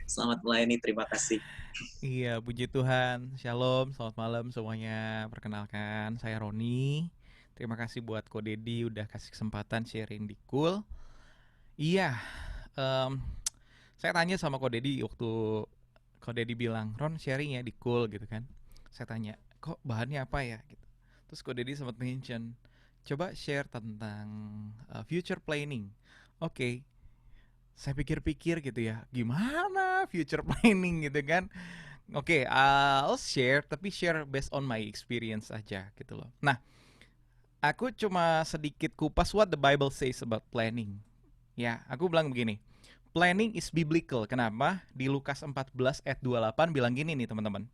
Selamat melayani, terima kasih. Iya, puji Tuhan. Shalom, selamat malam semuanya. Perkenalkan, saya Roni. Terima kasih buat Ko Dedi udah kasih kesempatan sharing di Cool. Iya, em, saya tanya sama Ko Dedi waktu Ko Dedi bilang, Ron sharing ya di Cool gitu kan. Saya tanya, kok bahannya apa ya? Gitu. Terus Ko Dedi sempat mention, coba share tentang future planning. Oke, saya pikir-pikir gitu ya, gimana future planning gitu kan. Oke, I'll share, tapi share based on my experience aja gitu loh. Nah, aku cuma sedikit kupas what the Bible says about planning. Ya, aku bilang begini. Planning is biblical. Kenapa? Di Lukas 14 ayat 28 bilang gini nih teman-teman.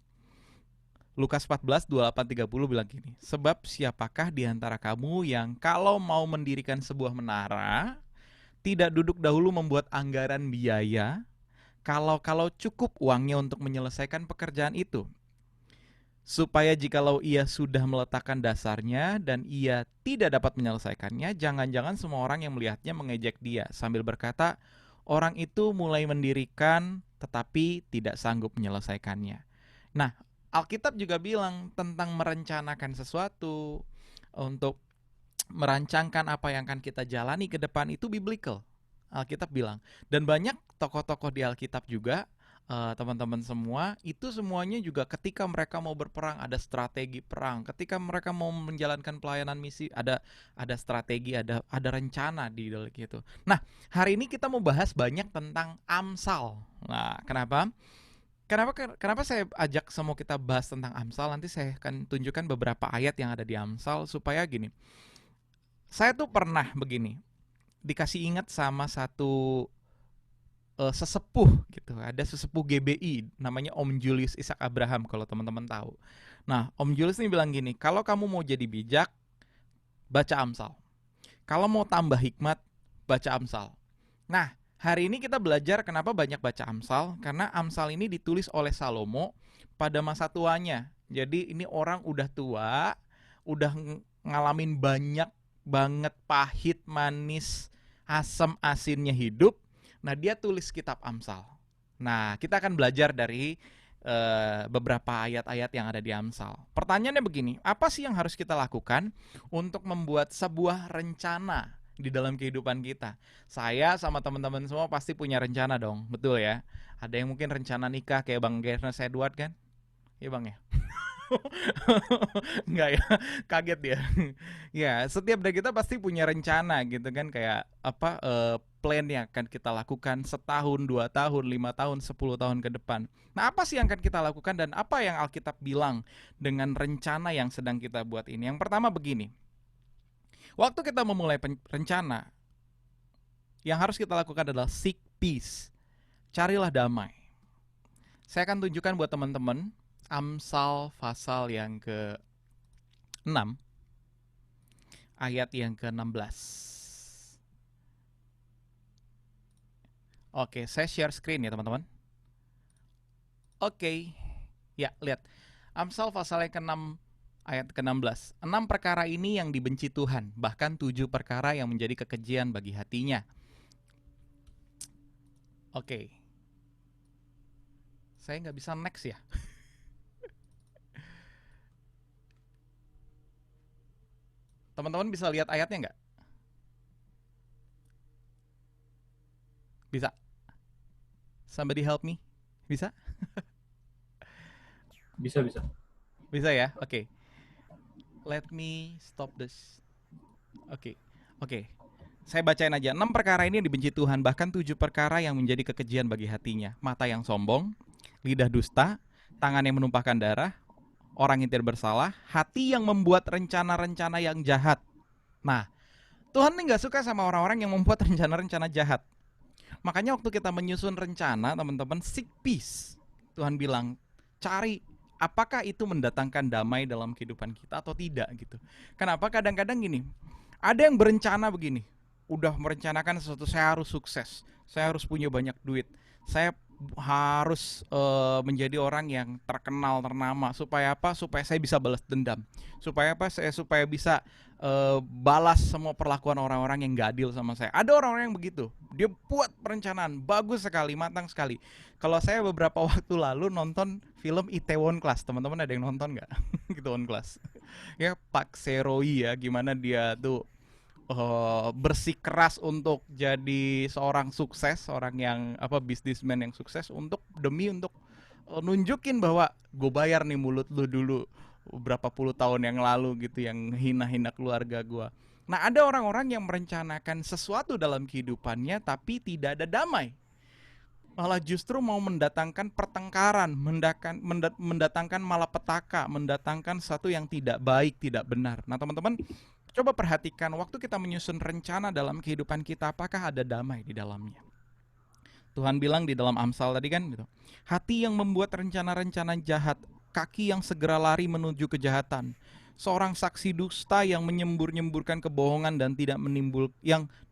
Lukas 14, 28, 30 bilang gini. Sebab siapakah di antara kamu yang kalau mau mendirikan sebuah menara, tidak duduk dahulu membuat anggaran biaya, kalau cukup uangnya untuk menyelesaikan pekerjaan itu, supaya jikalau ia sudah meletakkan dasarnya dan ia tidak dapat menyelesaikannya, jangan-jangan semua orang yang melihatnya mengejek dia sambil berkata, orang itu mulai mendirikan tetapi tidak sanggup menyelesaikannya. Nah, Alkitab juga bilang tentang merencanakan sesuatu, untuk merancangkan apa yang akan kita jalani ke depan itu biblical. Alkitab bilang. Dan banyak tokoh-tokoh di Alkitab juga, teman-teman semua, itu semuanya juga ketika mereka mau berperang ada strategi perang. Ketika mereka mau menjalankan pelayanan misi ada strategi, ada rencana di dalam gitu. Nah, hari ini kita mau bahas banyak tentang Amsal. Nah, kenapa? Kenapa saya ajak semua kita bahas tentang Amsal? Nanti saya akan tunjukkan beberapa ayat yang ada di Amsal supaya gini. Saya tuh pernah begini, dikasih ingat sama satu sesepuh gitu. Ada sesepuh GBI namanya Om Julius Isaac Abraham kalau teman-teman tahu. Nah, Om Julius ini bilang gini, kalau kamu mau jadi bijak, baca Amsal. Kalau mau tambah hikmat, baca Amsal. Nah, hari ini kita belajar kenapa banyak baca Amsal, karena Amsal ini ditulis oleh Salomo pada masa tuanya. Jadi ini orang udah tua, udah ngalamin banyak banget pahit, manis, asam, asinnya hidup. Nah, dia tulis kitab Amsal. Nah, kita akan belajar dari beberapa ayat-ayat yang ada di Amsal. Pertanyaannya begini, apa sih yang harus kita lakukan untuk membuat sebuah rencana di dalam kehidupan kita? Saya sama teman-teman semua pasti punya rencana dong, betul ya? Ada yang mungkin rencana nikah kayak Bang Gernes Edward kan? Iya Bang ya? Enggak ya, kaget dia. Ya, setiap dari kita pasti punya rencana gitu kan, kayak apa, plan yang akan kita lakukan setahun, 2 tahun, 5 tahun, 10 tahun ke depan. Nah, apa sih yang akan kita lakukan dan apa yang Alkitab bilang dengan rencana yang sedang kita buat ini? Yang pertama begini, waktu kita memulai rencana, yang harus kita lakukan adalah seek peace. Carilah damai. Saya akan tunjukkan buat teman-teman Amsal pasal yang ke-6 ayat yang ke-16. Oke, saya share screen ya teman-teman. Oke, ya lihat. Amsal pasal yang ke-6 ayat ke-16. 6 perkara ini yang dibenci Tuhan, bahkan 7 perkara yang menjadi kekejian bagi hatinya. Oke, saya nggak bisa next ya. Teman-teman bisa lihat ayatnya nggak? Bisa? Somebody help me? Bisa? Bisa, bisa. Bisa ya? Oke. Let me stop this. Oke. Oke. Saya bacain aja. 6 perkara ini dibenci Tuhan, bahkan 7 perkara yang menjadi kekejian bagi hatinya. Mata yang sombong, lidah dusta, tangan yang menumpahkan darah, orang yang tidak bersalah, hati yang membuat rencana-rencana yang jahat. Nah, Tuhan ini gak suka sama orang-orang yang membuat rencana-rencana jahat. Makanya waktu kita menyusun rencana, teman-teman, seek peace. Tuhan bilang, cari apakah itu mendatangkan damai dalam kehidupan kita atau tidak gitu. Kenapa? Kadang-kadang gini, ada yang berencana begini, udah merencanakan sesuatu, saya harus sukses, saya harus punya banyak duit, saya harus menjadi orang yang terkenal ternama. Supaya apa? Supaya saya bisa balas dendam. Supaya apa? Supaya bisa balas semua perlakuan orang-orang yang gak adil sama saya. Ada orang-orang yang begitu. Dia buat perencanaan bagus sekali, matang sekali. Kalau saya beberapa waktu lalu nonton film Itaewon Class, teman-teman ada yang nonton nggak? Itaewon Class. Ya, Pak Seroi ya, gimana dia tuh bersikeras untuk jadi seorang sukses, orang yang bisnismen yang sukses untuk nunjukin bahwa gue bayar nih mulut lu dulu berapa puluh tahun yang lalu gitu, yang hina-hina keluarga gue. Nah, ada orang-orang yang merencanakan sesuatu dalam kehidupannya tapi tidak ada damai, malah justru mau mendatangkan pertengkaran, mendatangkan malapetaka, mendatangkan sesuatu yang tidak baik, tidak benar. Nah, teman-teman, coba perhatikan waktu kita menyusun rencana dalam kehidupan kita, apakah ada damai di dalamnya? Tuhan bilang di dalam Amsal tadi kan gitu. Hati yang membuat rencana-rencana jahat, kaki yang segera lari menuju kejahatan. Seorang saksi dusta yang menyembur-nyemburkan kebohongan dan tidak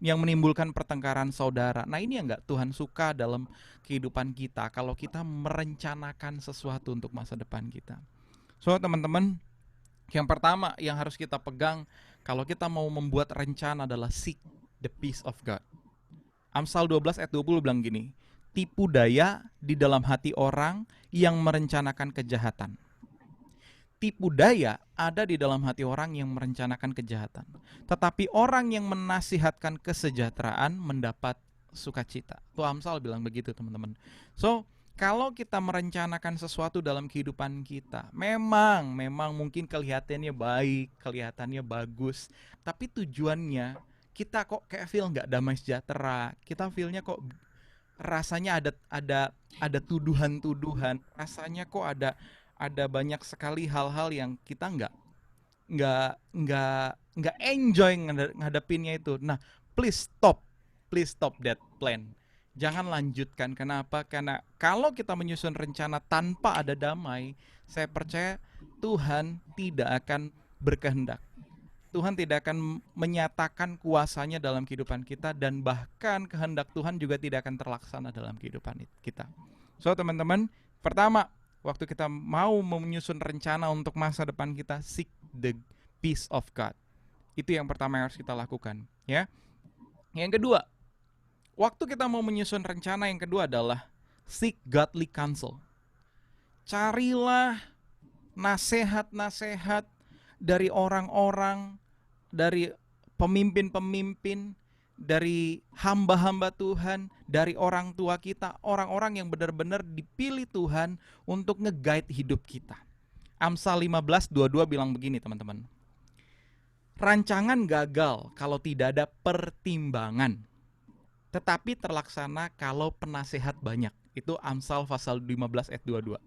menimbulkan pertengkaran saudara. Nah, ini yang enggak Tuhan suka dalam kehidupan kita kalau kita merencanakan sesuatu untuk masa depan kita. So, teman-teman, yang pertama yang harus kita pegang kalau kita mau membuat rencana adalah seek the peace of God. Amsal 12 ayat 20 bilang gini, tipu daya di dalam hati orang yang merencanakan kejahatan. Tipu daya ada di dalam hati orang yang merencanakan kejahatan. Tetapi orang yang menasihatkan kesejahteraan mendapat sukacita. Tuh Amsal bilang begitu, teman-teman. So, kalau kita merencanakan sesuatu dalam kehidupan kita, memang mungkin kelihatannya baik, kelihatannya bagus, tapi tujuannya kita kok kayak feel nggak damai sejahtera. Kita feelnya kok rasanya ada tuduhan-tuduhan, rasanya kok ada banyak sekali hal-hal yang kita nggak enjoy ngadepinnya itu. Nah, please stop that plan. Jangan lanjutkan. Kenapa? Karena kalau kita menyusun rencana tanpa ada damai, saya percaya Tuhan tidak akan berkehendak. Tuhan tidak akan menyatakan kuasanya dalam kehidupan kita, dan bahkan kehendak Tuhan juga tidak akan terlaksana dalam kehidupan kita. So, teman-teman, pertama, waktu kita mau menyusun rencana untuk masa depan kita, seek the peace of God. Itu yang pertama yang harus kita lakukan, ya. Yang kedua, waktu kita mau menyusun rencana yang kedua adalah seek godly counsel. Carilah nasihat-nasihat dari orang-orang, dari pemimpin-pemimpin, dari hamba-hamba Tuhan, dari orang tua kita, orang-orang yang benar-benar dipilih Tuhan untuk nge-guide hidup kita. Amsal 15:22 bilang begini, teman-teman. Rancangan gagal kalau tidak ada pertimbangan, tetapi terlaksana kalau penasehat banyak. Itu Amsal pasal 15 ayat 22.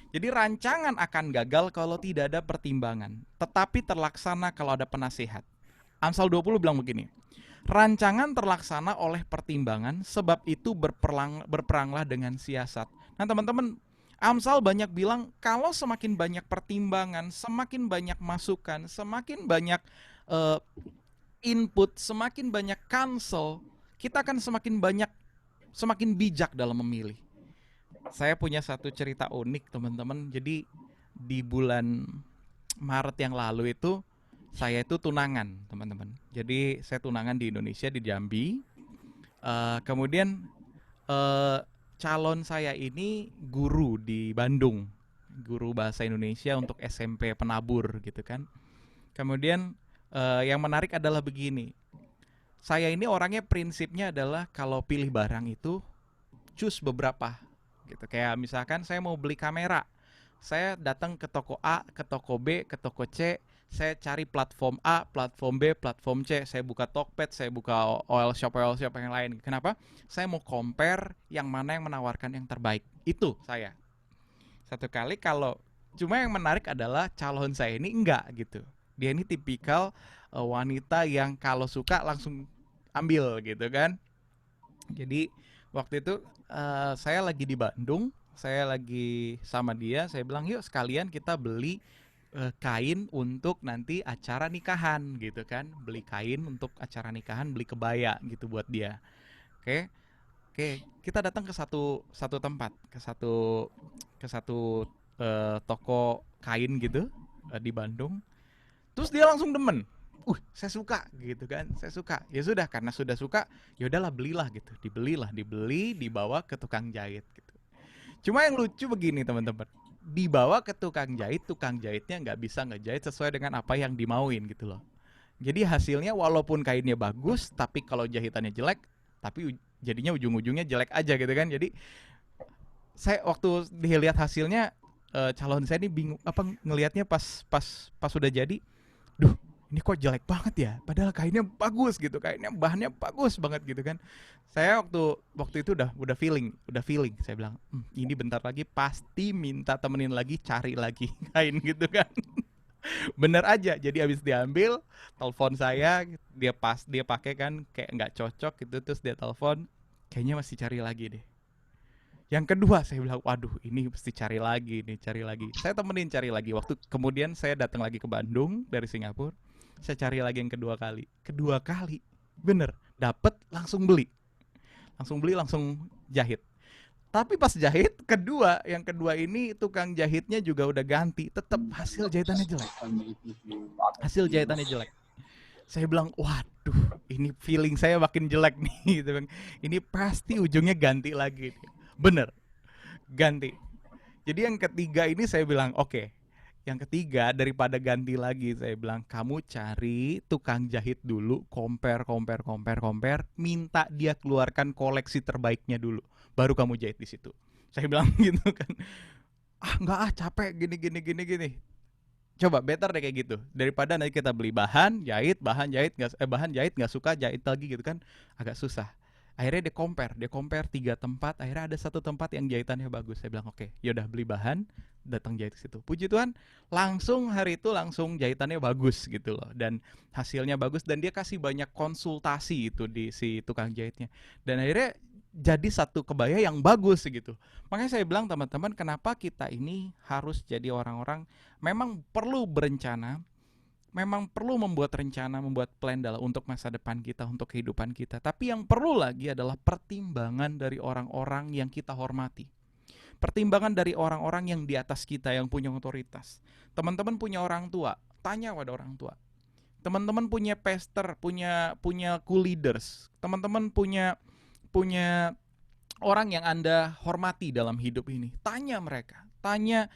Jadi rancangan akan gagal kalau tidak ada pertimbangan, tetapi terlaksana kalau ada penasehat. Amsal 20 bilang begini, rancangan terlaksana oleh pertimbangan, sebab itu berperanglah dengan siasat. Nah, teman-teman, Amsal banyak bilang kalau semakin banyak pertimbangan, semakin banyak masukan, semakin banyak input, semakin banyak counsel, kita akan semakin bijak dalam memilih. Saya punya satu cerita unik, teman-teman. Jadi di bulan Maret yang lalu itu saya itu tunangan, teman-teman. Jadi saya tunangan di Indonesia, di Jambi. Kemudian calon saya ini guru di Bandung, guru bahasa Indonesia untuk SMP penabur gitu kan. Kemudian yang menarik adalah begini, saya ini orangnya prinsipnya adalah kalau pilih barang itu choose beberapa gitu. Kayak misalkan saya mau beli kamera, saya datang ke toko A, ke toko B, ke toko C, saya cari platform A, platform B, platform C, saya buka Tokped, saya buka oil shop yang lain. Kenapa? Saya mau compare yang mana yang menawarkan yang terbaik. Itu saya. Satu kali cuma yang menarik adalah calon saya ini enggak gitu. Dia ini tipikal wanita yang kalau suka langsung ambil gitu kan. Jadi waktu itu saya lagi di Bandung, saya lagi sama dia, saya bilang yuk sekalian kita beli kain untuk nanti acara nikahan gitu kan. Beli kain untuk acara nikahan, beli kebaya gitu buat dia. Oke. Oke, kita datang ke satu tempat, ke satu toko kain gitu di Bandung. Terus dia langsung demen. Saya suka gitu kan, saya suka. Ya sudah, karena sudah suka, ya udahlah belilah gitu. Dibeli, dibawa ke tukang jahit gitu. Cuma yang lucu begini teman-teman, dibawa ke tukang jahitnya nggak bisa ngejahit sesuai dengan apa yang dimauin gitu loh. Jadi hasilnya walaupun kainnya bagus, tapi kalau jahitannya jelek, tapi jadinya ujung-ujungnya jelek aja gitu kan. Jadi saya waktu dilihat hasilnya, calon saya ini bingung apa ngelihatnya pas pas pas sudah jadi, duh ini kok jelek banget ya, padahal kainnya bagus gitu, kainnya bahannya bagus banget gitu kan. Saya waktu itu udah feeling saya bilang, ini bentar lagi pasti minta temenin lagi cari lagi kain gitu kan. Bener aja, jadi habis diambil telepon saya, dia pakai kan kayak nggak cocok gitu, terus dia telepon, kayaknya masih cari lagi deh. Yang kedua saya bilang, waduh ini mesti cari lagi nih, cari lagi. Saya temenin cari lagi. Waktu kemudian saya datang lagi ke Bandung dari Singapura, saya cari lagi yang kedua kali. Kedua kali, bener, dapet langsung beli. Langsung beli, langsung jahit. Tapi pas jahit, yang kedua ini tukang jahitnya juga udah ganti. Tetap hasil jahitannya jelek. Hasil jahitannya jelek. Saya bilang, waduh ini feeling saya makin jelek nih gitu kan. Ini pasti ujungnya ganti lagi. Bener, ganti. Jadi yang ketiga ini saya bilang, oke, yang ketiga daripada ganti lagi, saya bilang kamu cari tukang jahit dulu, compare, minta dia keluarkan koleksi terbaiknya dulu, baru kamu jahit di situ. Saya bilang gitu kan. Enggak capek gini. Coba better deh kayak gitu, daripada nanti kita beli bahan jahit nggak suka, jahit lagi gitu kan, agak susah. Akhirnya dia compare 3 tempat, akhirnya ada satu tempat yang jahitannya bagus. Saya bilang oke, yaudah beli bahan, datang jahit ke situ. Puji Tuhan, langsung hari itu langsung jahitannya bagus gitu loh, dan hasilnya bagus, dan dia kasih banyak konsultasi itu di si tukang jahitnya, dan akhirnya jadi satu kebaya yang bagus gitu. Makanya saya bilang teman-teman, kenapa kita ini harus jadi orang-orang memang perlu berencana, memang perlu membuat rencana, membuat plan dalam untuk masa depan kita, untuk kehidupan kita. Tapi yang perlu lagi adalah pertimbangan dari orang-orang yang kita hormati. Pertimbangan dari orang-orang yang di atas kita, yang punya otoritas. Teman-teman punya orang tua, tanya pada orang tua. Teman-teman punya pastor, punya co-leaders. Teman-teman punya orang yang Anda hormati dalam hidup ini. Tanya mereka, tanya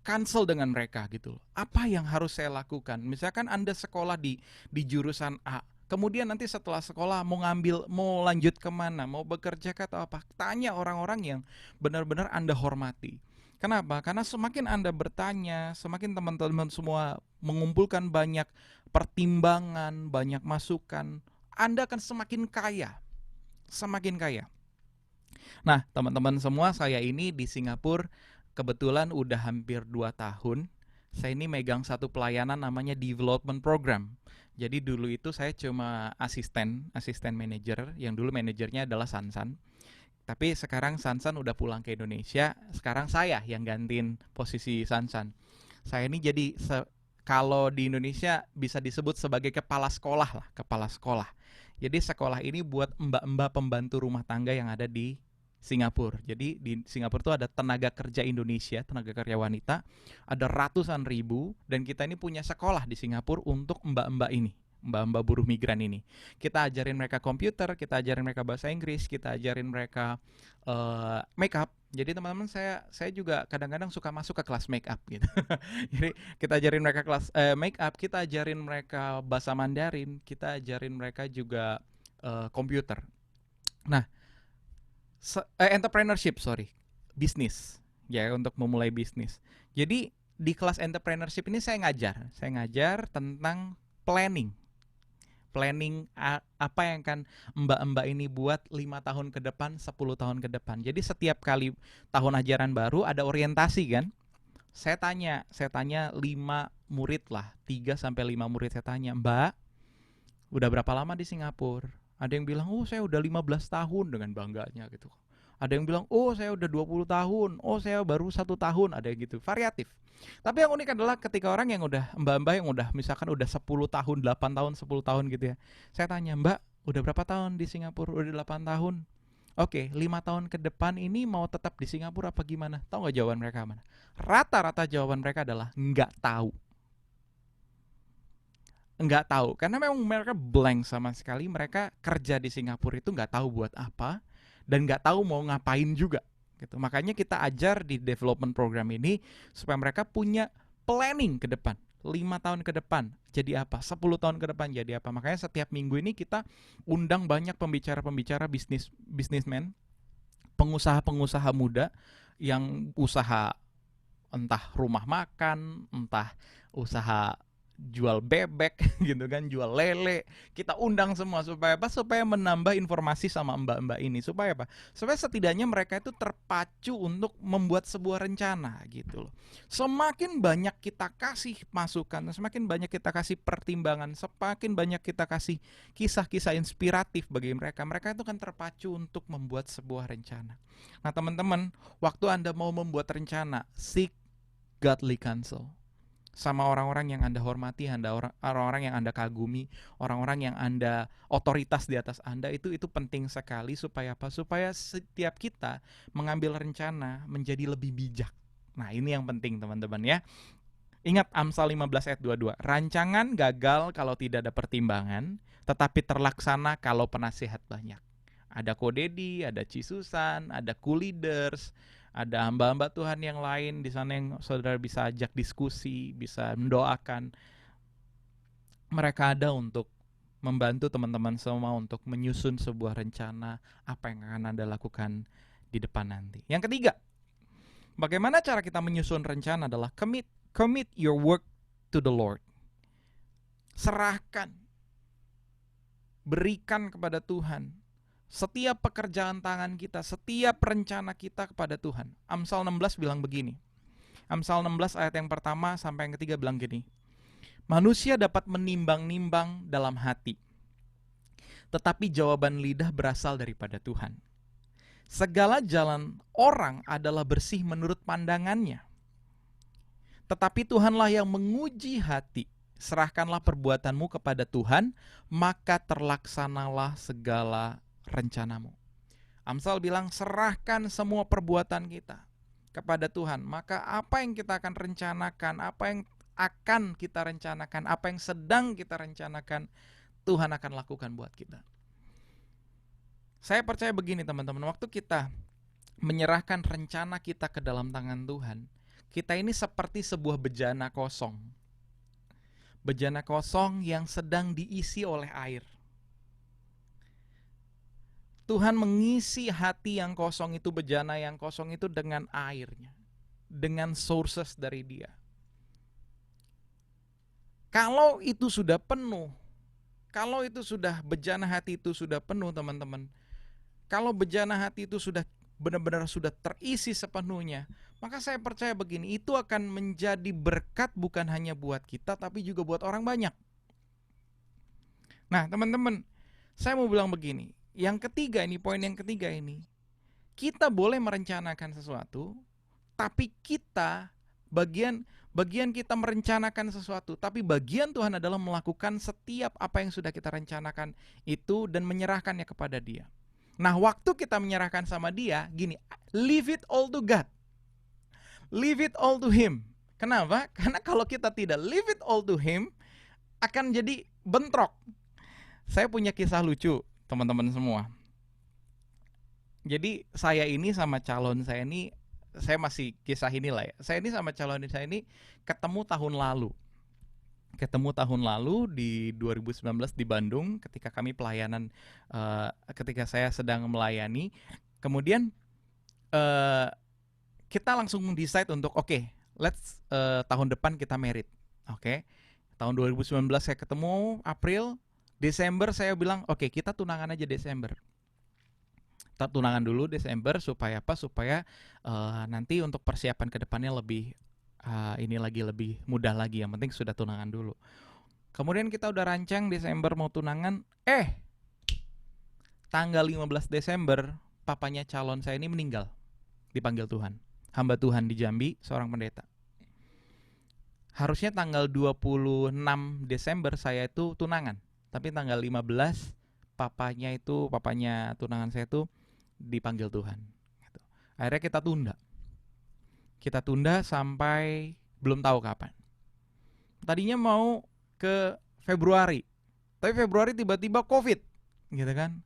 cancel dengan mereka gitu loh. Apa yang harus saya lakukan? Misalkan Anda sekolah di jurusan A, kemudian nanti setelah sekolah mau lanjut kemana, mau bekerja atau apa? Tanya orang-orang yang benar-benar Anda hormati. Kenapa? Karena semakin Anda bertanya, semakin teman-teman semua mengumpulkan banyak pertimbangan, banyak masukan, Anda akan semakin kaya. Semakin kaya. Nah, teman-teman semua, saya ini di Singapura kebetulan udah hampir 2 tahun. Saya ini megang satu pelayanan namanya development program. Jadi dulu itu saya cuma asisten manajer, yang dulu manajernya adalah Sansan. Tapi sekarang Sansan udah pulang ke Indonesia, sekarang saya yang gantiin posisi Sansan. Saya ini jadi kalau di Indonesia bisa disebut sebagai kepala sekolah lah, kepala sekolah. Jadi sekolah ini buat mbak-mbak pembantu rumah tangga yang ada di Singapura. Jadi di Singapura itu ada tenaga kerja Indonesia, tenaga kerja wanita, ada ratusan ribu, dan kita ini punya sekolah di Singapura untuk mbak-mbak ini, mbak-mbak buruh migran ini. Kita ajarin mereka komputer, kita ajarin mereka bahasa Inggris, kita ajarin mereka make up. Jadi teman-teman, saya juga kadang-kadang suka masuk ke kelas make up gitu. Jadi kita ajarin mereka kelas make up, kita ajarin mereka bahasa Mandarin, kita ajarin mereka juga komputer. Nah, bisnis ya, untuk memulai bisnis. Jadi di kelas entrepreneurship ini saya ngajar tentang planning apa yang kan mbak-mbak ini buat 5 tahun ke depan, 10 tahun ke depan. Jadi setiap kali tahun ajaran baru ada orientasi kan. Saya tanya 5 murid lah, 3 sampai 5 murid saya tanya, "Mbak, udah berapa lama di Singapura?" Ada yang bilang, "Oh, saya udah 15 tahun," dengan bangganya gitu. Ada yang bilang, "Oh, saya udah 20 tahun." "Oh, saya baru 1 tahun." Ada yang gitu, variatif. Tapi yang unik adalah ketika orang yang udah, mbak-mbak yang udah misalkan udah 10 tahun, 8 tahun, 10 tahun gitu ya. Saya tanya, "Mbak, udah berapa tahun di Singapura?" "Udah 8 tahun." Oke, 5 tahun ke depan ini mau tetap di Singapura apa gimana? Tahu nggak jawaban mereka mana? Rata-rata jawaban mereka adalah nggak tahu. Nggak tahu, karena memang mereka blank sama sekali. Mereka kerja di Singapura itu nggak tahu buat apa, dan nggak tahu mau ngapain juga. Gitu. Makanya kita ajar di development program ini supaya mereka punya planning ke depan. 5 tahun ke depan jadi apa, 10 tahun ke depan jadi apa. Makanya setiap minggu ini kita undang banyak pembicara-pembicara bisnismen, pengusaha-pengusaha muda yang usaha entah rumah makan, entah usaha jual bebek gitu kan, jual lele. Kita undang semua supaya apa? Supaya menambah informasi sama mbak-mbak ini. Supaya apa? Supaya setidaknya mereka itu terpacu untuk membuat sebuah rencana gitu loh. Semakin banyak kita kasih masukan, semakin banyak kita kasih pertimbangan, semakin banyak kita kasih kisah-kisah inspiratif bagi mereka, mereka itu kan terpacu untuk membuat sebuah rencana. Nah teman-teman, waktu Anda mau membuat rencana, seek godly counsel sama orang-orang yang Anda hormati, orang-orang yang Anda kagumi, orang-orang yang Anda otoritas di atas Anda. Itu penting sekali supaya apa? Supaya setiap kita mengambil rencana menjadi lebih bijak. Nah, ini yang penting teman-teman ya. Ingat Amsal 15 ayat 22. Rancangan gagal kalau tidak ada pertimbangan, tetapi terlaksana kalau penasihat banyak. Ada Kodedi, ada Cisusan, ada Coolleaders, ada hamba-hamba Tuhan yang lain di sana yang saudara bisa ajak diskusi, bisa mendoakan. Mereka ada untuk membantu teman-teman semua untuk menyusun sebuah rencana apa yang akan Anda lakukan di depan nanti. Yang ketiga, bagaimana cara kita menyusun rencana adalah commit your work to the Lord. Serahkan, berikan kepada Tuhan setiap pekerjaan tangan kita, setiap rencana kita kepada Tuhan. Amsal 16 bilang begini. Amsal 16 ayat yang pertama sampai yang ketiga bilang gini. Manusia dapat menimbang-nimbang dalam hati, tetapi jawaban lidah berasal daripada Tuhan. Segala jalan orang adalah bersih menurut pandangannya, tetapi Tuhanlah yang menguji hati. Serahkanlah perbuatanmu kepada Tuhan, maka terlaksanalah segala rencanamu. Amsal bilang serahkan semua perbuatan kita kepada Tuhan, maka apa yang kita akan rencanakan, apa yang akan kita rencanakan, apa yang sedang kita rencanakan, Tuhan akan lakukan buat kita. Saya percaya begini teman-teman, waktu kita menyerahkan rencana kita ke dalam tangan Tuhan, kita ini seperti sebuah bejana kosong. Bejana kosong yang sedang diisi oleh air. Tuhan mengisi hati yang kosong itu, bejana yang kosong itu dengan airnya, dengan sources dari Dia. Kalau itu sudah penuh, kalau itu sudah bejana hati itu sudah penuh teman-teman, kalau bejana hati itu sudah benar-benar sudah terisi sepenuhnya, maka saya percaya begini, itu akan menjadi berkat bukan hanya buat kita tapi juga buat orang banyak. Nah teman-teman, saya mau bilang begini, yang ketiga ini, poin yang ketiga ini, kita boleh merencanakan sesuatu, tapi kita bagian kita merencanakan sesuatu, tapi bagian Tuhan adalah melakukan setiap apa yang sudah kita rencanakan itu dan menyerahkannya kepada Dia. Nah, waktu kita menyerahkan sama Dia, gini, leave it all to God. Leave it all to Him. Kenapa? Karena kalau kita tidak leave it all to Him, akan jadi bentrok. Saya punya kisah lucu, teman-teman semua. Jadi saya ini sama calon saya ini, saya masih kisah inilah ya. Saya ini sama calon saya ini ketemu tahun lalu. Ketemu tahun lalu di 2019 di Bandung ketika kami pelayanan, ketika saya sedang melayani. Kemudian kita langsung decide untuk let's tahun depan kita married. Tahun 2019 saya ketemu April, Desember saya bilang kita tunangan aja Desember. Kita tunangan dulu Desember supaya apa? Supaya nanti untuk persiapan ke depannya lebih lebih mudah lagi. Yang penting sudah tunangan dulu. Kemudian kita udah rancang Desember mau tunangan, tanggal 15 Desember papanya calon saya ini meninggal, dipanggil Tuhan. Hamba Tuhan di Jambi, seorang pendeta. Harusnya tanggal 26 Desember saya itu tunangan, tapi tanggal 15 papanya tunangan saya itu dipanggil Tuhan. Gitu. Akhirnya kita tunda sampai belum tahu kapan. Tadinya mau ke Februari, tapi Februari tiba-tiba COVID, gitu kan.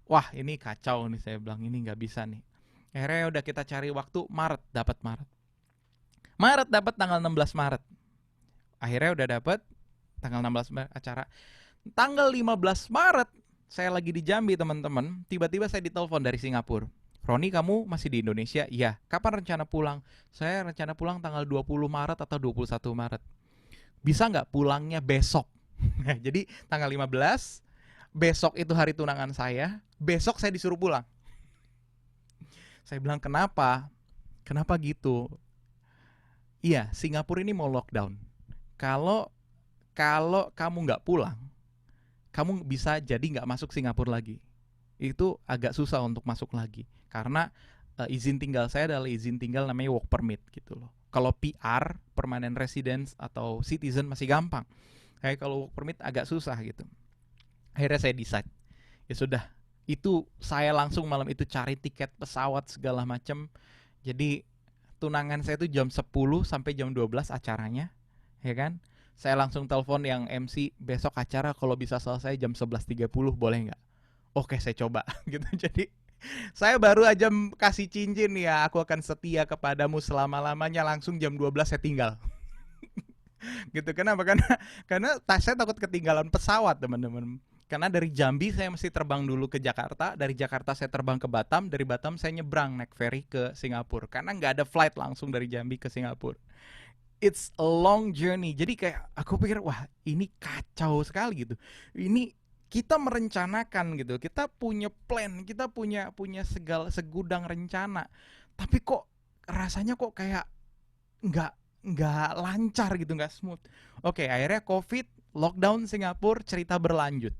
Wah ini kacau nih, saya bilang ini nggak bisa nih. Akhirnya udah kita cari waktu Maret, dapat tanggal 16 Maret. Akhirnya udah dapat tanggal 16 Maret acara. Tanggal 15 Maret saya lagi di Jambi teman-teman, tiba-tiba saya ditelepon dari Singapura. Roni, kamu masih di Indonesia? Iya. Kapan rencana pulang? Saya rencana pulang tanggal 20 Maret atau 21 Maret. Bisa nggak pulangnya besok? Jadi tanggal 15, besok itu hari tunangan saya, besok saya disuruh pulang. Saya bilang kenapa? Kenapa gitu? Iya, Singapura ini mau lockdown. Kalau kamu nggak pulang, kamu bisa jadi nggak masuk Singapura lagi. Itu agak susah untuk masuk lagi. Karena izin tinggal saya adalah izin tinggal namanya work permit gitu loh. Kalau PR, permanent residence atau citizen masih gampang. Kayak kalau work permit agak susah gitu. Akhirnya saya decide, ya sudah, itu saya langsung malam itu cari tiket pesawat segala macam. Jadi tunangan saya itu jam 10 sampai jam 12 acaranya, ya kan? Saya langsung telepon yang MC, besok acara kalau bisa selesai jam 11.30 boleh nggak? Oke, saya coba gitu. Jadi saya baru aja kasih cincin ya, aku akan setia kepadamu selama-lamanya, langsung jam 12 saya tinggal. Gitu. Kenapa? Karena saya takut ketinggalan pesawat, teman-teman. Karena dari Jambi saya mesti terbang dulu ke Jakarta, dari Jakarta saya terbang ke Batam, dari Batam saya nyebrang naik ferry ke Singapura. Karena nggak ada flight langsung dari Jambi ke Singapura. It's a long journey. Jadi kayak aku pikir, wah ini kacau sekali gitu. Ini kita merencanakan gitu, kita punya plan, kita punya segudang rencana. Tapi kok rasanya kok kayak nggak lancar gitu, nggak smooth. Oke, akhirnya COVID, lockdown Singapura, cerita berlanjut.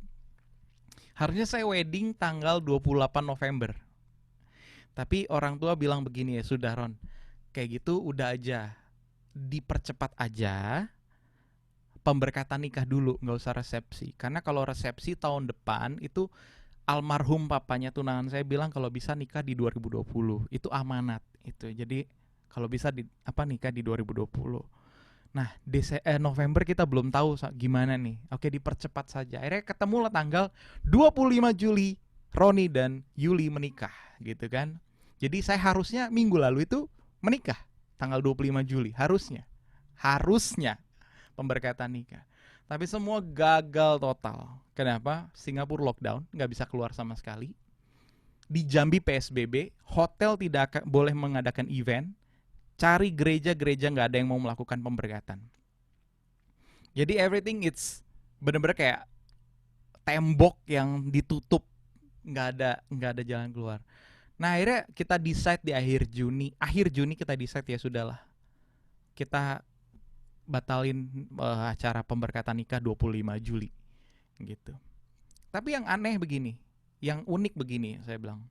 Harusnya saya wedding tanggal 28 November. Tapi orang tua bilang begini, ya sudah Ron, kayak gitu udah aja, dipercepat aja pemberkatan nikah dulu, nggak usah resepsi. Karena kalau resepsi tahun depan itu almarhum papanya tunangan saya bilang kalau bisa nikah di 2020, itu amanat itu. Jadi kalau bisa nikah di 2020. Nah, November kita belum tahu gimana nih. Oke, dipercepat saja. Akhirnya ketemulah tanggal 25 Juli, Roni dan Yuli menikah, gitu kan. Jadi saya harusnya minggu lalu itu menikah, tanggal 25 Juli, harusnya pemberkatan nikah. Tapi semua gagal total. Kenapa? Singapura lockdown, nggak bisa keluar sama sekali. Di Jambi PSBB, hotel tidak boleh mengadakan event. Cari gereja-gereja nggak ada yang mau melakukan pemberkatan. Jadi everything it's bener-bener kayak tembok yang ditutup, nggak ada jalan keluar. Nah akhirnya kita decide di akhir Juni kita decide ya sudahlah, kita batalin acara pemberkatan nikah 25 Juli gitu. Tapi yang aneh begini, yang unik begini, saya bilang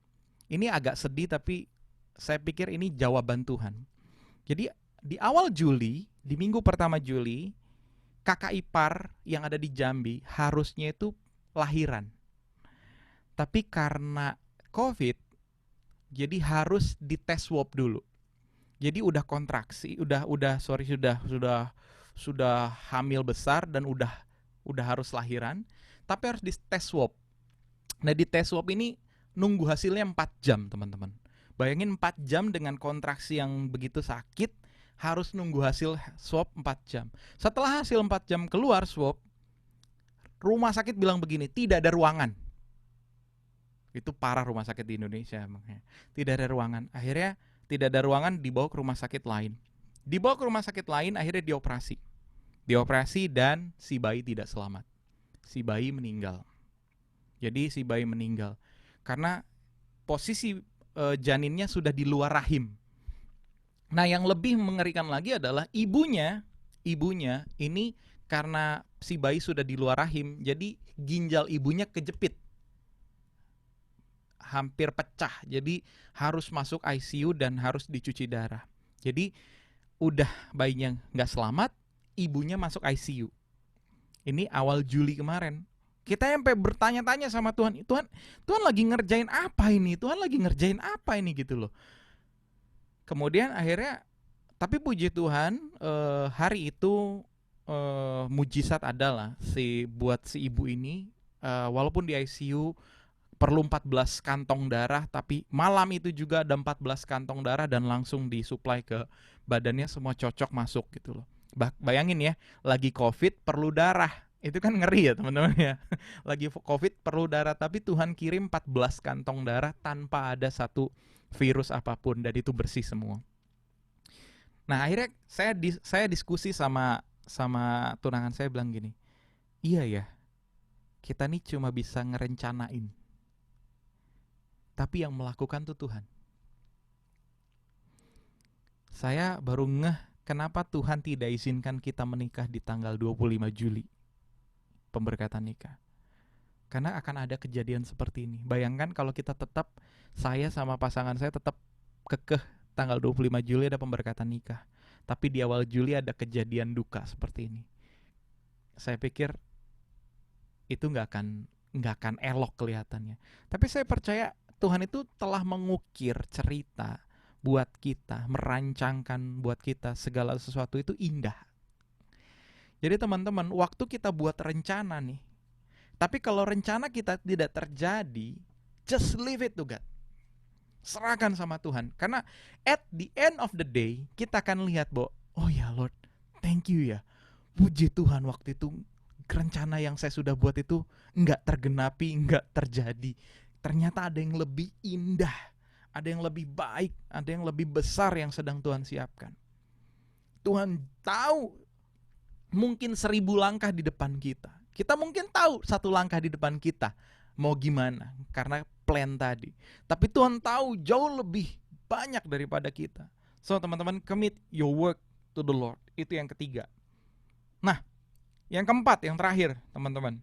ini agak sedih tapi saya pikir ini jawaban Tuhan. Jadi di awal Juli, di minggu pertama Juli, kakak ipar yang ada di Jambi harusnya itu lahiran. Tapi karena COVID, jadi harus dites swab dulu. Jadi udah kontraksi, sudah hamil besar dan udah harus lahiran, tapi harus dites swab. Nah di tes swab ini nunggu hasilnya 4 jam, teman-teman. Bayangin 4 jam dengan kontraksi yang begitu sakit, harus nunggu hasil swab 4 jam. Setelah hasil 4 jam keluar swab, rumah sakit bilang begini, tidak ada ruangan. Itu parah rumah sakit di Indonesia. Tidak ada ruangan. Akhirnya tidak ada ruangan, dibawa ke rumah sakit lain. Dibawa ke rumah sakit lain, akhirnya dioperasi. Dioperasi dan si bayi tidak selamat. Si bayi meninggal. Jadi si bayi meninggal. Karena posisi janinnya sudah di luar rahim. Nah yang lebih mengerikan lagi adalah ibunya ini karena si bayi sudah di luar rahim, jadi ginjal ibunya kejepit, hampir pecah, jadi harus masuk ICU dan harus dicuci darah. Jadi udah bayinya nggak selamat, ibunya masuk ICU. Ini awal Juli kemarin. Kita sampai bertanya-tanya sama Tuhan, Tuhan lagi ngerjain apa ini? Tuhan lagi ngerjain apa ini gitu loh. Kemudian akhirnya, tapi puji Tuhan, hari itu mujizat adalah buat si ibu ini, walaupun di ICU perlu 14 kantong darah, tapi malam itu juga ada 14 kantong darah dan langsung disuplai ke badannya, semua cocok masuk gitu loh. Bayangin ya, lagi COVID perlu darah. Itu kan ngeri ya teman-teman ya. Lagi COVID perlu darah, tapi Tuhan kirim 14 kantong darah tanpa ada satu virus apapun, dan itu bersih semua. Nah akhirnya saya diskusi sama tunangan saya, bilang gini, iya ya, kita nih cuma bisa ngerencanain, tapi yang melakukan tuh Tuhan. Saya baru ngeh kenapa Tuhan tidak izinkan kita menikah di tanggal 25 Juli, pemberkatan nikah. Karena akan ada kejadian seperti ini. Bayangkan kalau kita tetap, saya sama pasangan saya tetap kekeh tanggal 25 Juli ada pemberkatan nikah, tapi di awal Juli ada kejadian duka seperti ini. Saya pikir itu nggak akan elok kelihatannya. Tapi saya percaya Tuhan itu telah mengukir cerita buat kita, merancangkan buat kita segala sesuatu itu indah. Jadi teman-teman, waktu kita buat rencana nih, tapi kalau rencana kita tidak terjadi, just leave it to God. Serahkan sama Tuhan. Karena at the end of the day, kita akan lihat bahwa, oh ya Lord, thank you ya. Puji Tuhan, waktu itu rencana yang saya sudah buat itu enggak tergenapi, enggak terjadi. Ternyata ada yang lebih indah, ada yang lebih baik, ada yang lebih besar yang sedang Tuhan siapkan. Tuhan tahu mungkin 1000 langkah di depan kita. Kita mungkin tahu 1 langkah di depan kita mau gimana karena plan tadi. Tapi Tuhan tahu jauh lebih banyak daripada kita. So teman-teman, commit your work to the Lord. Itu yang ketiga. Nah, yang keempat, yang terakhir teman-teman.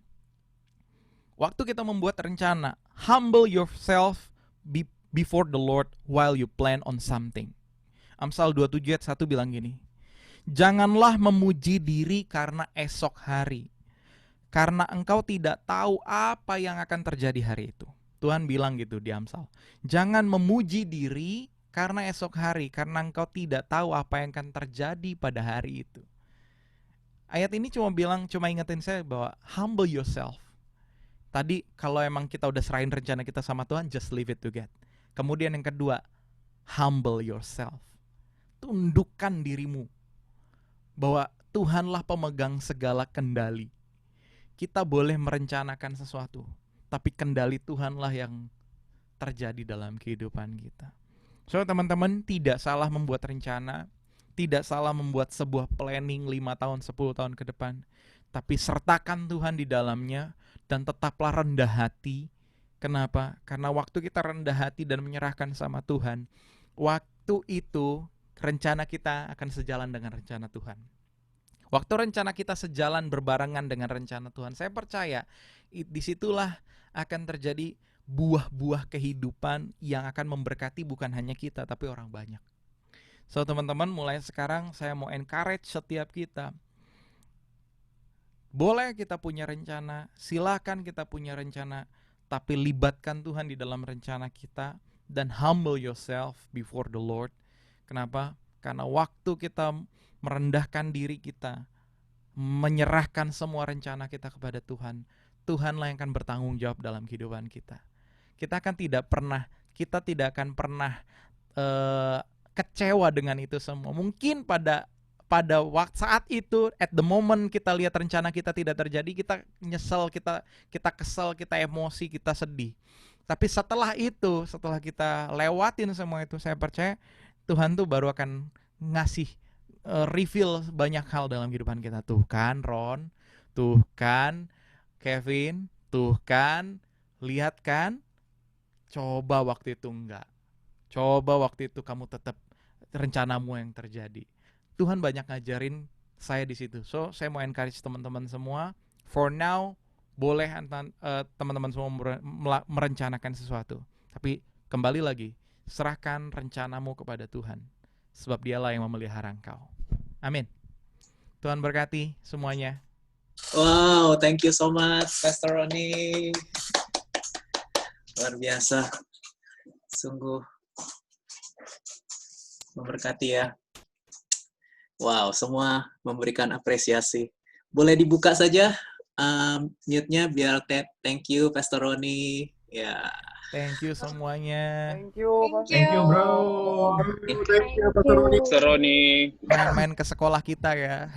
Waktu kita membuat rencana, humble yourself before the Lord while you plan on something. Amsal 27 ayat 1 bilang gini, janganlah memuji diri karena esok hari, karena engkau tidak tahu apa yang akan terjadi hari itu. Tuhan bilang gitu di Amsal. Jangan memuji diri karena esok hari, karena engkau tidak tahu apa yang akan terjadi pada hari itu. Ayat ini cuma ingetin saya bahwa humble yourself. Tadi kalau emang kita udah serahin rencana kita sama Tuhan, just leave it to God. Kemudian yang kedua, humble yourself. Tundukkan dirimu bahwa Tuhanlah pemegang segala kendali. Kita boleh merencanakan sesuatu, tapi kendali Tuhanlah yang terjadi dalam kehidupan kita. So teman-teman, tidak salah membuat rencana, tidak salah membuat sebuah planning 5 tahun, 10 tahun ke depan, tapi sertakan Tuhan di dalamnya dan tetaplah rendah hati. Kenapa? Karena waktu kita rendah hati dan menyerahkan sama Tuhan, waktu itu rencana kita akan sejalan dengan rencana Tuhan. Waktu rencana kita sejalan berbarengan dengan rencana Tuhan, saya percaya disitulah akan terjadi buah-buah kehidupan yang akan memberkati bukan hanya kita, tapi orang banyak. So teman-teman, mulai sekarang saya mau encourage setiap kita. Boleh kita punya rencana, silakan kita punya rencana, tapi libatkan Tuhan di dalam rencana kita dan humble yourself before the Lord. Kenapa? Karena waktu kita merendahkan diri kita, menyerahkan semua rencana kita kepada Tuhan, Tuhanlah yang akan bertanggung jawab dalam kehidupan kita. Kita tidak akan pernah kecewa dengan itu semua. Mungkin pada waktu saat itu, at the moment kita lihat rencana kita tidak terjadi, kita nyesel, kita kesel, kita emosi, kita sedih. Tapi setelah itu, setelah kita lewatin semua itu, saya percaya Tuhan tuh baru akan ngasih reveal banyak hal dalam kehidupan kita. Tuh kan Ron, tuh kan Kevin, tuh kan, lihat kan, coba waktu itu enggak, coba waktu itu kamu tetap rencanamu yang terjadi. Tuhan banyak ngajarin saya di situ. So saya mau encourage teman-teman semua, for now boleh teman-teman semua merencanakan sesuatu, tapi kembali lagi, serahkan rencanamu kepada Tuhan, sebab Dialah yang memelihara engkau. Amin. Tuhan berkati semuanya. Wow, thank you so much, Pastor Roni. Luar biasa. Sungguh memberkati ya. Wow, semua memberikan apresiasi. Boleh dibuka saja mute-nya biar thank you, Pastor Roni. Ya. Thank you semuanya. Thank you, Thank you, bro. Thank you, Pastor Roni. Pastor Roni. Main-main ke sekolah kita ya.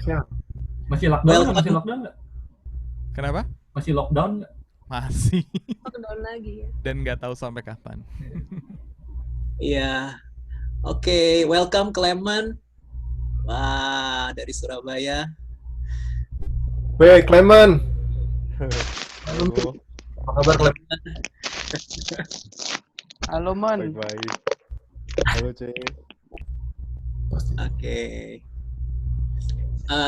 Siap. Masih lockdown nggak? Masih lockdown nggak? Kenapa? Masih lockdown nggak? Masih. Lockdown lagi ya. Dan nggak tahu sampai kapan. Iya. Oke, welcome Clement. Wah, dari Surabaya. Baik, Clement. Halo. Apa kabar, Clement? Halo, Man. Baik. Halo, Cek. Oke.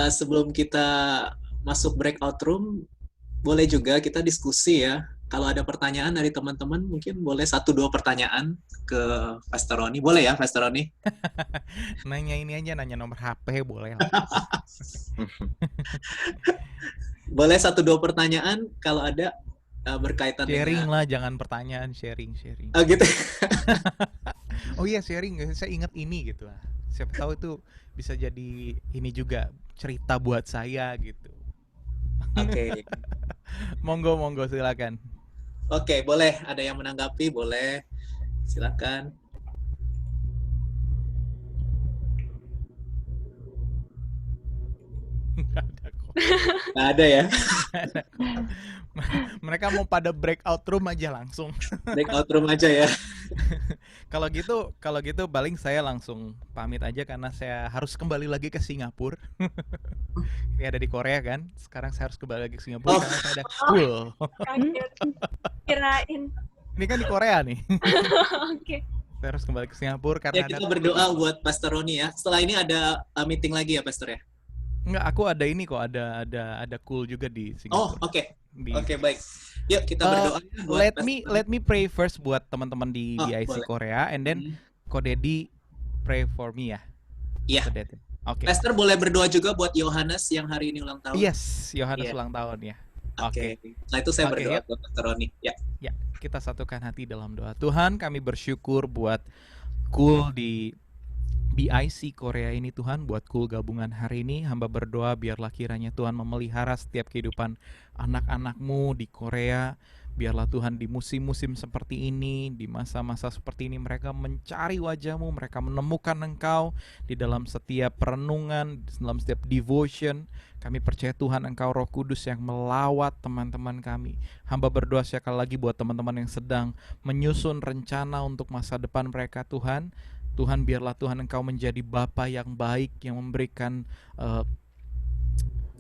Sebelum kita masuk breakout room, boleh juga kita diskusi ya. Kalau ada pertanyaan dari teman-teman, mungkin boleh 1-2 pertanyaan ke Pastor Roni. Boleh ya, Pastor Roni? Nanya ini aja, nanya nomor HP boleh lah. Boleh 1-2 pertanyaan kalau ada berkaitan Sharing dengan... lah, jangan pertanyaan, sharing. Oh gitu. Oh iya, sharing. Saya ingat ini gitu lah. Siapa tahu itu bisa jadi ini juga cerita buat saya gitu. Oke. Monggo silakan. Oke, boleh. Ada yang menanggapi, boleh. Silakan. Nggak ada kok. Nggak ada ya. Nggak ada kok. Mereka mau pada breakout room aja langsung. Breakout room aja ya. Kalau gitu paling saya langsung pamit aja karena saya harus kembali lagi ke Singapura. Ini ada di Korea kan. Sekarang saya harus kembali lagi ke Singapura karena saya ada cool. Kaget. Kirain. Ini kan di Korea nih. Oke. Saya harus kembali ke Singapura Ya, karena kita berdoa buat Pastor Roni ya. Setelah ini ada meeting lagi ya, Pastor ya? Enggak, aku ada ini kok, ada cool juga di Oh, Singapura. oke. Oke, baik. Yuk kita berdoa buat Let me pray first buat teman-teman di BIC boleh. Korea, and then Ko Dedi pray for me ya. Iya. Oke. Pastor boleh berdoa juga buat Yohanes yang hari ini ulang tahun. Yes, Yohanes Iya. ulang tahun ya. Oke. Setelah itu saya Oke, berdoa yuk. buat Pastor Roni. Ya. Ya, kita satukan hati dalam doa. Tuhan, kami bersyukur buat cool di BIC Korea ini Tuhan, buat cool gabungan hari ini. Hamba berdoa biarlah kiranya Tuhan memelihara setiap kehidupan anak-anak-Mu di Korea. Biarlah Tuhan di musim-musim seperti ini, di masa-masa seperti ini mereka mencari wajah-Mu, mereka menemukan Engkau di dalam setiap perenungan, dalam setiap devotion. Kami percaya Tuhan Engkau Roh Kudus yang melawat teman-teman kami. Hamba berdoa sekali lagi buat teman-teman yang sedang menyusun rencana untuk masa depan mereka Tuhan. Tuhan, biarlah Tuhan Engkau menjadi Bapa yang baik, yang memberikan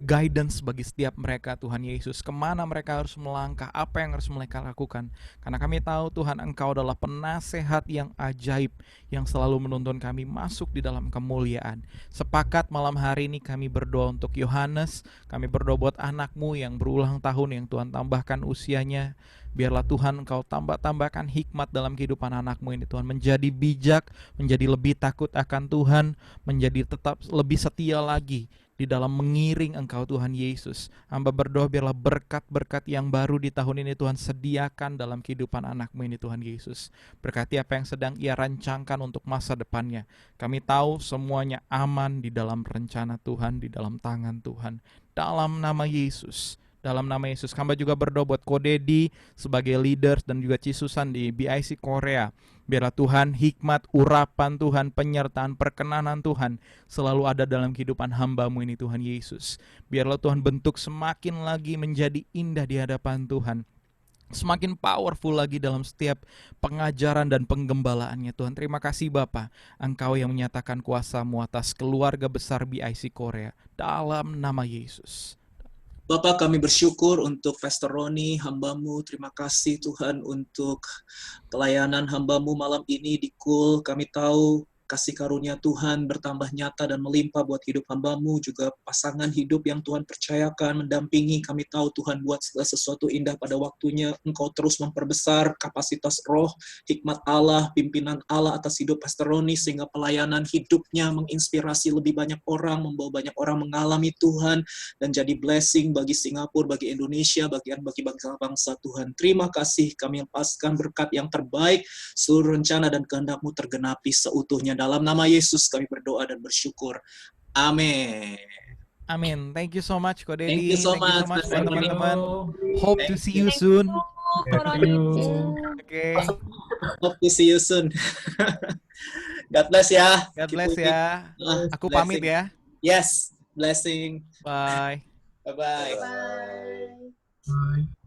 guidance bagi setiap mereka Tuhan Yesus. Kemana mereka harus melangkah, apa yang harus mereka lakukan. Karena kami tahu Tuhan Engkau adalah penasehat yang ajaib, yang selalu menuntun kami masuk di dalam kemuliaan. Sepakat malam hari ini kami berdoa untuk Yohanes, kami berdoa buat anak-Mu yang berulang tahun, yang Tuhan tambahkan usianya. Biarlah Tuhan Engkau tambahkan hikmat dalam kehidupan anak-Mu ini Tuhan. Menjadi bijak, menjadi lebih takut akan Tuhan, menjadi tetap lebih setia lagi di dalam mengiring Engkau Tuhan Yesus. Hamba berdoa biarlah berkat-berkat yang baru di tahun ini Tuhan sediakan dalam kehidupan anak-Mu ini Tuhan Yesus. Berkati apa yang sedang Ia rancangkan untuk masa depannya. Kami tahu semuanya aman di dalam rencana Tuhan, di dalam tangan Tuhan. Dalam nama Yesus. Dalam nama Yesus, hamba juga berdoa buat Ko Dedi sebagai leaders dan juga Cisusan di BIC Korea. Biarlah Tuhan hikmat, urapan Tuhan, penyertaan, perkenanan Tuhan selalu ada dalam kehidupan hamba-Mu ini Tuhan Yesus. Biarlah Tuhan bentuk semakin lagi menjadi indah di hadapan Tuhan. Semakin powerful lagi dalam setiap pengajaran dan penggembalaannya Tuhan. Terima kasih Bapa, Engkau yang menyatakan kuasa-Mu atas keluarga besar BIC Korea. Dalam nama Yesus. Bapak, kami bersyukur untuk Pastor Roni, hamba-Mu. Terima kasih Tuhan untuk pelayanan hamba-Mu malam ini di Cool. Kami tahu kasih karunia Tuhan bertambah nyata dan melimpah buat hidup hamba-Mu, juga pasangan hidup yang Tuhan percayakan, mendampingi. Kami tahu Tuhan buat segala sesuatu indah pada waktunya. Engkau terus memperbesar kapasitas roh, hikmat Allah, pimpinan Allah atas hidup Pastor Roni, sehingga pelayanan hidupnya menginspirasi lebih banyak orang, membawa banyak orang mengalami Tuhan, dan jadi blessing bagi Singapura, bagi Indonesia, bagi bangsa-bangsa Tuhan. Terima kasih, kami lepaskan berkat yang terbaik, seluruh rencana dan kehendak-Mu tergenapi seutuhnya. Dalam nama Yesus kami berdoa dan bersyukur. Amin. Amin. Thank you so much, Ko Thank Dedi. you so much, buat Pastor Roni. teman-teman. Hope to see you Thank soon. you, Ko See you. Roni. Oke. Hope to see you soon. God bless ya. God Keep bless moving. ya. Aku Blessing. pamit ya. Yes, blessing. Bye. Bye-bye. Bye. Bye.